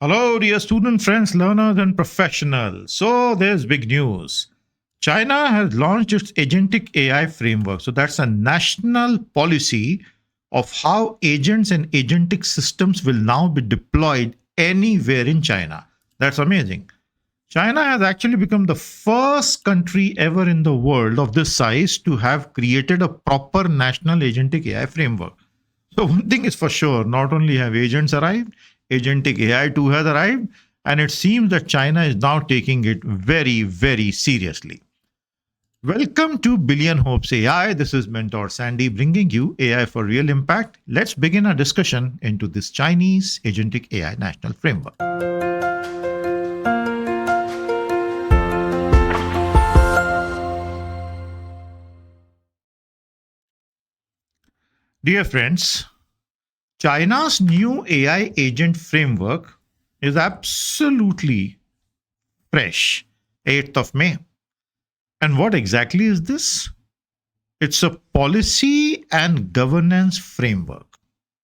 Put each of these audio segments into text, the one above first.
Hello, dear student friends, learners, and professionals. So, there's big news. China has launched its agentic AI framework. So, that's a national policy of how agents and agentic systems will now be deployed anywhere in China. That's amazing. China has actually become the first country ever in the world of this size to have created a proper national agentic AI framework. So one thing is for sure, not only have agents arrived, agentic AI too has arrived, and it seems that China is now taking it very, very seriously. Welcome to Billion Hopes AI. This is Mentor Sandy bringing you AI for real impact. Let's begin our discussion into this Chinese agentic AI national framework. Dear friends, China's new AI agent framework is absolutely fresh, 8th of May. And what exactly is this? It's a policy and governance framework.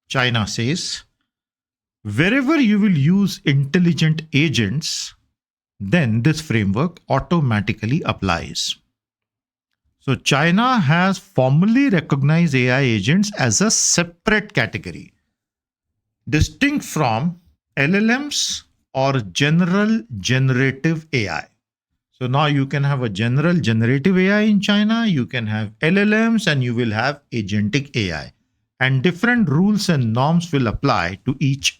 China says wherever you will use intelligent agents, then this framework automatically applies. So, China has formally recognized AI agents as a separate category, distinct from LLMs or general generative AI. So now you can have a general generative AI in China, you can have LLMs, and you will have agentic AI. And different rules and norms will apply to each.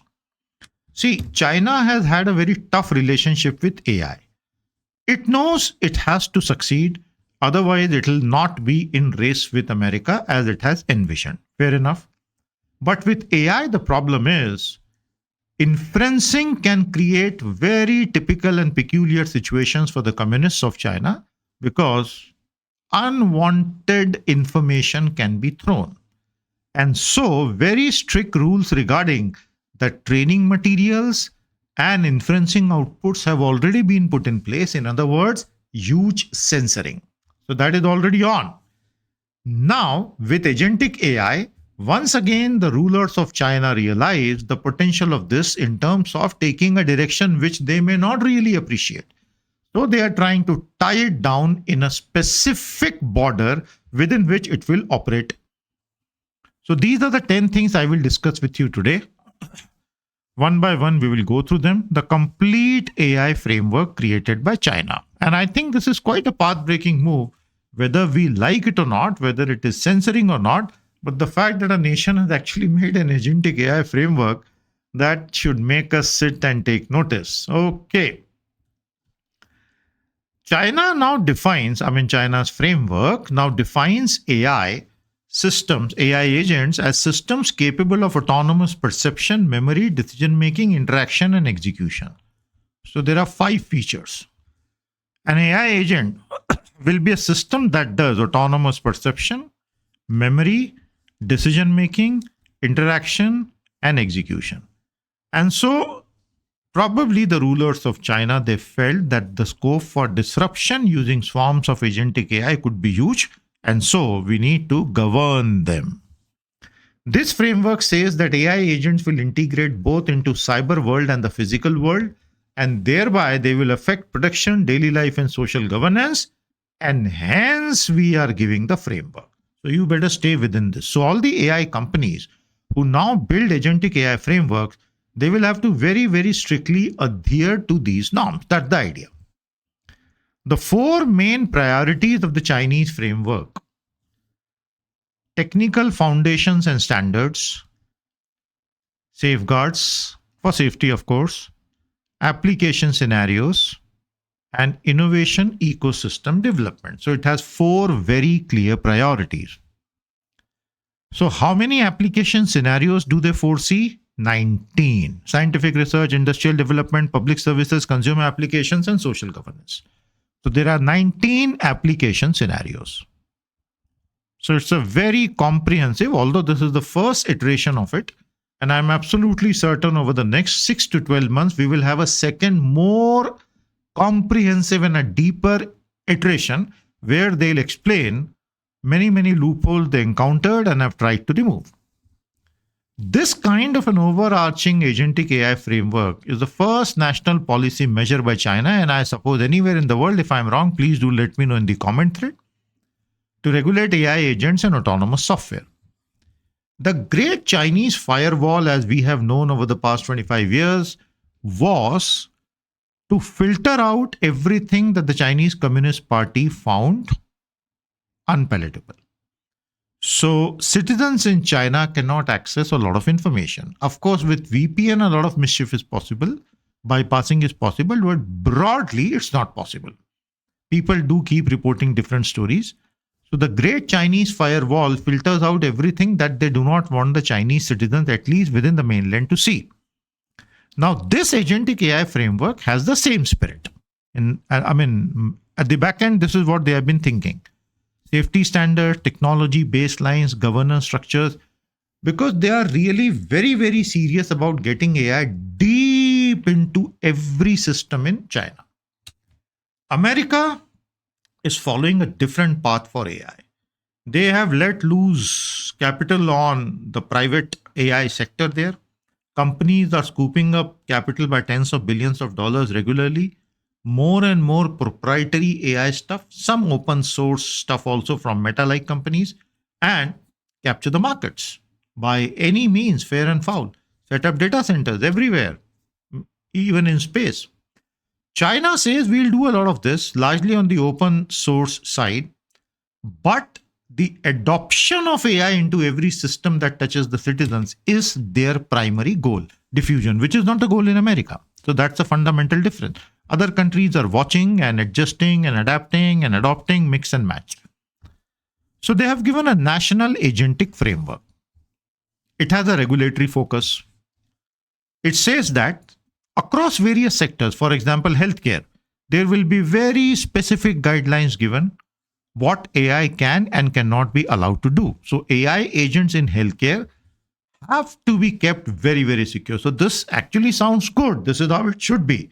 See, China has had a very tough relationship with AI. It knows it has to succeed, otherwise, it will not be in race with America as it has envisioned. Fair enough. But with AI, the problem is inferencing can create very typical and peculiar situations for the communists of China because unwanted information can be thrown. And so, very strict rules regarding the training materials and inferencing outputs have already been put in place. In other words, huge censoring. So, that is already on. Now, with agentic AI, once again, the rulers of China realize the potential of this in terms of taking a direction which they may not really appreciate. So they are trying to tie it down in a specific border within which it will operate. So these are the 10 things I will discuss with you today. One by one, we will go through them. The complete AI framework created by China. And I think this is quite a path-breaking move, whether we like it or not, whether it is censoring or not. But the fact that a nation has actually made an agentic AI framework, that should make us sit and take notice. Okay. China's framework now defines AI systems, AI agents as systems capable of autonomous perception, memory, decision making, interaction, and execution. So there are 5 features. An AI agent will be a system that does autonomous perception, memory, decision making, interaction, and execution. And so, probably the rulers of China, they felt that the scope for disruption using swarms of agentic AI could be huge, and so we need to govern them. This framework says that AI agents will integrate both into cyber world and the physical world, and thereby they will affect production, daily life, and social governance, and hence we are giving the framework. So you better stay within this. So all the AI companies who now build agentic AI frameworks, they will have to very, very strictly adhere to these norms. That's the idea. The 4 main priorities of the Chinese framework: technical foundations and standards, safeguards for safety, of course, application scenarios, and innovation ecosystem development. So it has 4 very clear priorities. So how many application scenarios do they foresee? 19. Scientific research, industrial development, public services, consumer applications, and social governance. So there are 19 application scenarios. So it's a very comprehensive, although this is the first iteration of it. And I'm absolutely certain over the next 6 to 12 months, we will have a second, more comprehensive and a deeper iteration where they'll explain many loopholes they encountered and have tried to remove. This kind of an overarching agentic AI framework is the first national policy measure by China, and I suppose anywhere in the world. If I'm wrong, please do let me know in the comment thread, to regulate AI agents and autonomous software. The great Chinese firewall, as we have known over the past 25 years, was to filter out everything that the Chinese Communist Party found unpalatable. So citizens in China cannot access a lot of information. Of course, with VPN, a lot of mischief is possible. Bypassing is possible, but broadly, it's not possible. People do keep reporting different stories. So the great Chinese firewall filters out everything that they do not want the Chinese citizens, at least within the mainland, to see. Now, this agentic AI framework has the same spirit. At the back end, this is what they have been thinking. Safety standards, technology baselines, governance structures, because they are really very, very serious about getting AI deep into every system in China. America is following a different path for AI. They have let loose capital on the private AI sector there. Companies are scooping up capital by tens of billions of dollars regularly. More and more proprietary AI stuff, some open source stuff also from Meta-like companies, and capture the markets by any means, fair and foul. Set up data centers everywhere, even in space. China says we'll do a lot of this, largely on the open source side, but the adoption of AI into every system that touches the citizens is their primary goal, diffusion, which is not the goal in America. So that's a fundamental difference. Other countries are watching and adjusting and adapting and adopting, mix and match. So they have given a national agentic framework. It has a regulatory focus. It says that across various sectors, for example, healthcare, there will be very specific guidelines given what AI can and cannot be allowed to do. So AI agents in healthcare have to be kept very, very secure. So this actually sounds good. This is how it should be.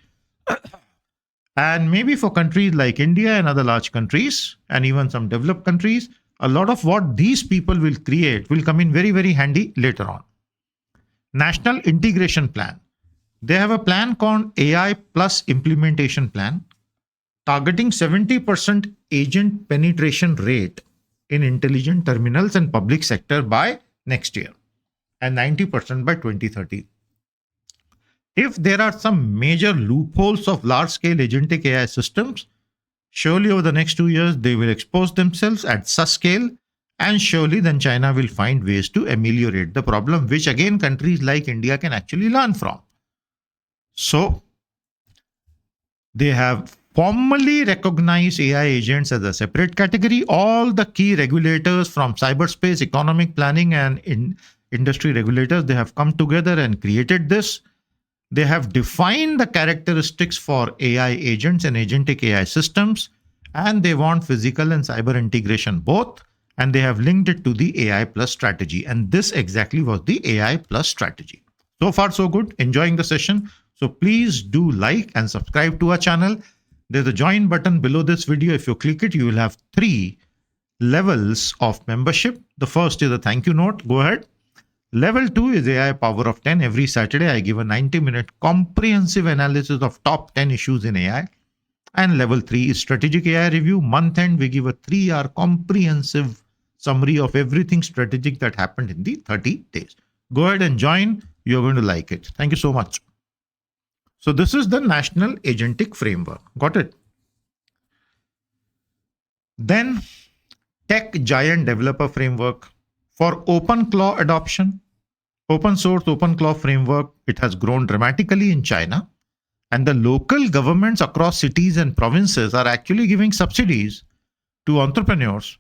And maybe for countries like India and other large countries, and even some developed countries, a lot of what these people will create will come in very, very handy later on. National Integration Plan. They have a plan called AI Plus Implementation Plan, targeting 70% agent penetration rate in intelligent terminals and public sector by next year, and 90% by 2030. If there are some major loopholes of large-scale agentic AI systems, surely over the next 2 years, they will expose themselves at such scale, and surely then China will find ways to ameliorate the problem, which again, countries like India can actually learn from. So, they have formally recognized AI agents as a separate category. All the key regulators from cyberspace, economic planning, and industry regulators, they have come together and created this. They have defined the characteristics for AI agents and agentic AI systems, and they want physical and cyber integration both, and they have linked it to the AI Plus strategy. And this exactly was the AI Plus strategy. So far, so good. Enjoying the session. So please do like and subscribe to our channel. There's a join button below this video. If you click it, you will have 3 levels of membership. The first is a thank you note. Go ahead. Level 2 is AI Power of 10. Every Saturday, I give a 90-minute comprehensive analysis of top 10 issues in AI. And level 3 is Strategic AI Review. Month end, we give a 3-hour comprehensive summary of everything strategic that happened in the 30 days. Go ahead and join. You're going to like it. Thank you so much. So this is the National Agentic Framework. Got it? Then Tech Giant Developer Framework. For OpenClaw adoption, open source OpenClaw framework, it has grown dramatically in China, and the local governments across cities and provinces are actually giving subsidies to entrepreneurs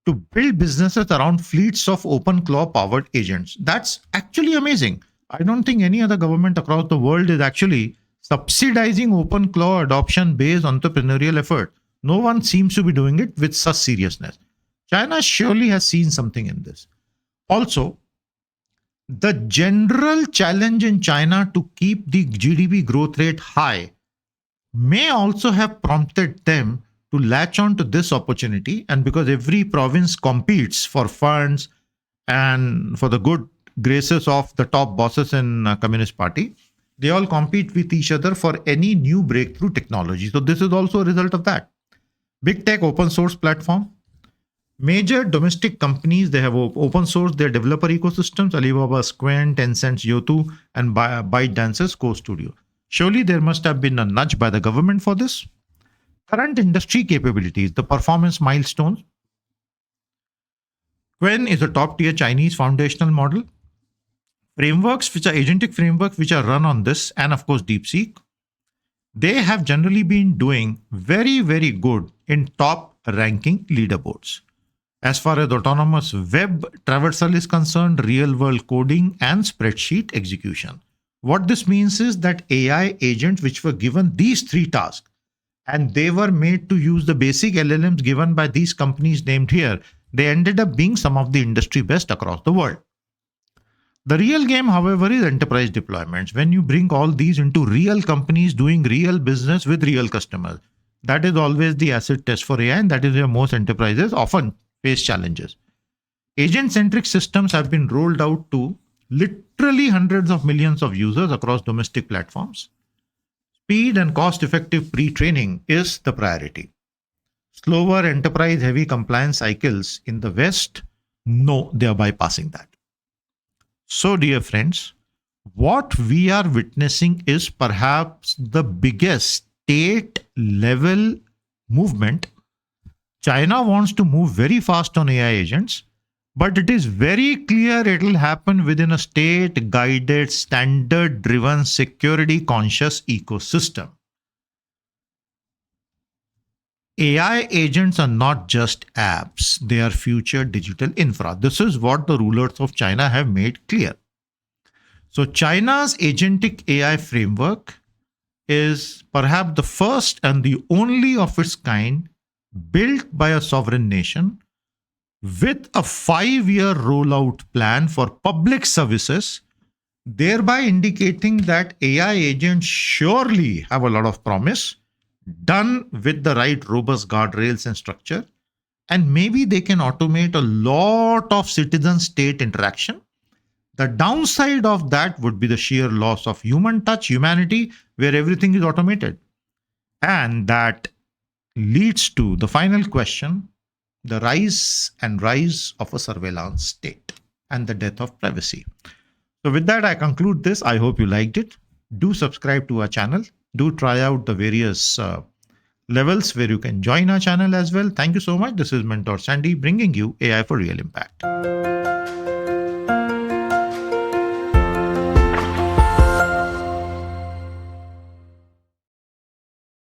to build businesses around fleets of OpenClaw powered agents. That's actually amazing. I don't think any other government across the world is actually subsidizing OpenClaw adoption based entrepreneurial effort. No one seems to be doing it with such seriousness. China surely has seen something in this. Also, the general challenge in China to keep the GDP growth rate high may also have prompted them to latch on to this opportunity. And because every province competes for funds and for the good graces of the top bosses in Communist Party. They all compete with each other for any new breakthrough technology. So this is also a result of that. Big tech open source platform. Major domestic companies, they have open sourced their developer ecosystems, Alibaba, Squint, Tencent, Yotu, and ByteDance's Core Studio. Surely there must have been a nudge by the government for this. Current industry capabilities, the performance milestones. Qwen is a top-tier Chinese foundational model. Frameworks, which are agentic frameworks, which are run on this, and of course DeepSeek, they have generally been doing very, very good in top-ranking leaderboards. As far as autonomous web traversal is concerned, real-world coding, and spreadsheet execution. What this means is that AI agents which were given these three tasks, and they were made to use the basic LLMs given by these companies named here, they ended up being some of the industry best across the world. The real game, however, is enterprise deployments. When you bring all these into real companies doing real business with real customers, that is always the acid test for AI, and that is where most enterprises often face challenges. Agent-centric systems have been rolled out to literally hundreds of millions of users across domestic platforms. Speed and cost-effective pre-training is the priority. Slower enterprise-heavy compliance cycles in the West, no, they are bypassing that. So, dear friends, what we are witnessing is perhaps the biggest state-level movement. China wants to move very fast on AI agents, but it is very clear it will happen within a state-guided, standard-driven, security-conscious ecosystem. AI agents are not just apps, they are future digital infra. This is what the rulers of China have made clear. So China's agentic AI framework is perhaps the first and the only of its kind built by a sovereign nation with a 5-year rollout plan for public services, thereby indicating that AI agents surely have a lot of promise, done with the right robust guardrails and structure, and maybe they can automate a lot of citizen-state interaction. The downside of that would be the sheer loss of human touch, humanity, where everything is automated. And that leads to the final question, the rise of a surveillance state and the death of privacy. So with that, I conclude this. I hope you liked it. Do subscribe to our channel. Do try out the various levels where you can join our channel as well. Thank you so much. This is Mentor Sandy bringing you AI for Real Impact.